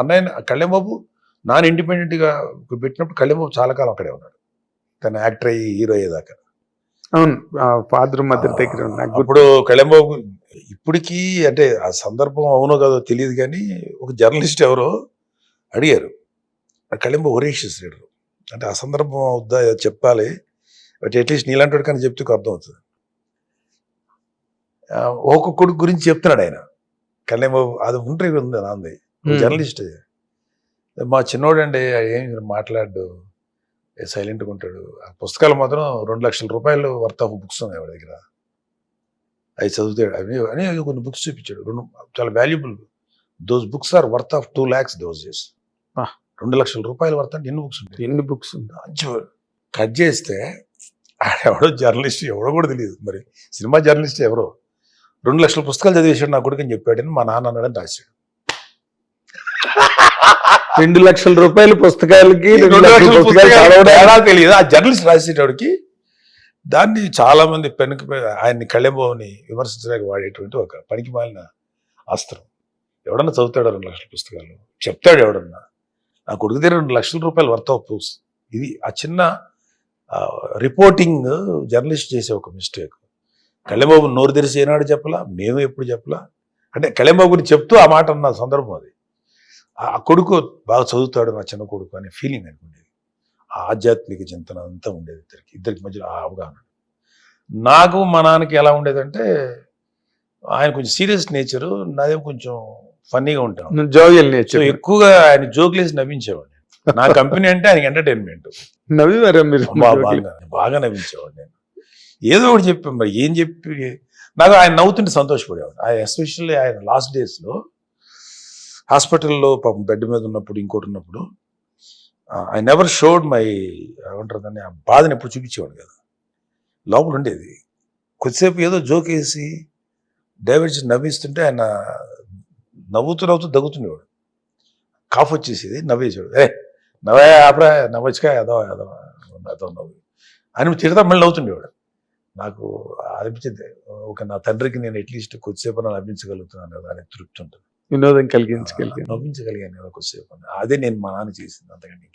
అన్నయ్య కళ్యాణ్బాబు నాన్ ఇండిపెండెంట్గా పెట్టినప్పుడు కళ్యాణ్బాబు చాలా కాలం అక్కడే ఉన్నాడు, తను యాక్టర్ అయ్యి హీరో అయ్యేదాకా. అవును, ఫాదర్ మదర్ దగ్గర నాకు అప్పుడు కళ్యాణ్బాబు ఇప్పటికీ అంటే ఆ సందర్భం అవునో కాదో తెలియదు కానీ ఒక జర్నలిస్ట్ ఎవరో అడిగారు, కళ్యాణ్బాబు ఒరేషియస్ లీడరు అంటే ఆ సందర్భం అవుద్దా చెప్పాలి, బట్ అట్లీస్ట్ నీలాంటి కానీ చెప్తే అర్థం అవుతుంది. ఒక కొడుకు గురించి చెప్తున్నాడు ఆయన కళ్యాణ్బాబు, అది ఇంటర్వ్యూ ఉంది నాంది, జర్నలిస్ట్. మా చిన్నోడు అండి ఏం మాట్లాడు, సైలెంట్గా ఉంటాడు, ఆ పుస్తకాలు మాత్రం 2 లక్షల రూపాయలు వర్త్ ఆఫ్ బుక్స్ ఉన్నాయి వాడి దగ్గర, అవి చదువుతాడు అని కొన్ని బుక్స్ చూపించాడు, చాలా valuable. Those books are worth of 2 lakhs those days. 2 లక్షల రూపాయలు వర్త్ అంటే ఎన్ని బుక్స్ ఉంటాయి, ఎన్ని బుక్స్ ఉంటాయి. కట్ చేస్తే ఎవడో జర్నలిస్ట్ ఎవడో కూడా తెలియదు, మరి సినిమా జర్నలిస్ట్ ఎవరో 2 లక్షల పుస్తకాలు చదివేశాడు నా కొడుకు అని చెప్పాడని మా నాన్న అన్నాడని రాశాడు. 2 లక్షల రూపాయల పుస్తకాలకి 2 లక్షల పుస్తకాలు తేడా తెలియదు ఆ జర్నలిస్ట్ రాసేటోడికి. దాన్ని చాలా మంది ఆయన్ని కళ్యాణ్బాబుని విమర్శించడానికి వాడేటువంటి ఒక పనికి మాలిన అస్త్రం. ఎవడన్నా చదువుతాడు 2 లక్షల పుస్తకాలు, చెప్తాడు ఎవడన్నా, నా కొడుకు దగ్గర 2 లక్షల రూపాయలు వర్త్ ఆఫ్ బుక్స్. ఇది ఆ చిన్న రిపోర్టింగ్ జర్నలిస్ట్ చేసే ఒక మిస్టేక్. కళ్యాణ్బాబు నోరు తెరిచి ఏనాడు చెప్పలా, మేము ఎప్పుడు చెప్పలా, అంటే కళ్యాణ్బాబు గురించి చెప్తూ ఆ మాట అన్న సందర్భం అది. ఆ కొడుకు బాగా చదువుతాడు నా చిన్న కొడుకు అనే ఫీలింగ్ అనుకుండేది, ఆధ్యాత్మిక చింతన అంతా ఉండేది ఇద్దరికి మధ్యలో ఆ అవగాహన. నాకు మా నాన్నకి ఎలా ఉండేదంటే ఆయన కొంచెం సీరియస్ నేచరు, నాదే కొంచెం ఫన్నీగా ఉంటాను, జోవియల్ నేచర్. ఎక్కువగా ఆయన జోకులేసి నవ్వించేవాడు. నా కంపెనీ అంటే ఆయనకి ఎంటర్టైన్మెంట్, నవ్వివారా మీరు? బాగా నవ్వించేవాడు. నేను ఏదో ఒకటి చెప్పాను, మరి ఏం చెప్పి నాకు ఆయన నవ్వుతుంటే సంతోషపడేవాడు. ఆయన ఎస్పెషల్లీ ఆయన లాస్ట్ డేస్లో హాస్పిటల్లో పాపం బెడ్ మీద ఉన్నప్పుడు ఇంకోటి ఉన్నప్పుడు ఐ నెవర్ షోడ్ మై ఏమంటారు దాన్ని, ఆ బాధను ఎప్పుడు చూపించేవాడు కదా, లోపల ఉండేది. కొద్దిసేపు ఏదో జోక్ వేసి డైవర్స్ నవ్విస్తుంటే ఆయన నవ్వుతూ దగ్గుతుండేవాడు, కాఫ్ వచ్చేసేది, నవ్వేసాడు, నవ్వే ఆపరా నవ్వచ్చుగా ఏదో ఏదో ఏదో నవ్వు అని తిడతా మళ్ళీ నవ్వుతుండేవాడు. నాకు అనిపించింది, ఒక నా తండ్రికి నేను అట్లీస్ట్ కొద్దిసేపు నవ్వించగలుగుతున్నాను కదా అనే తృప్తి ఉంటుంది, వినోదం కలిగించగలిగాను, నవ్వించగలిగాను కదా కొద్దిసేపు. అదే నేను మా నాన్న చేసింది, అంతకంటే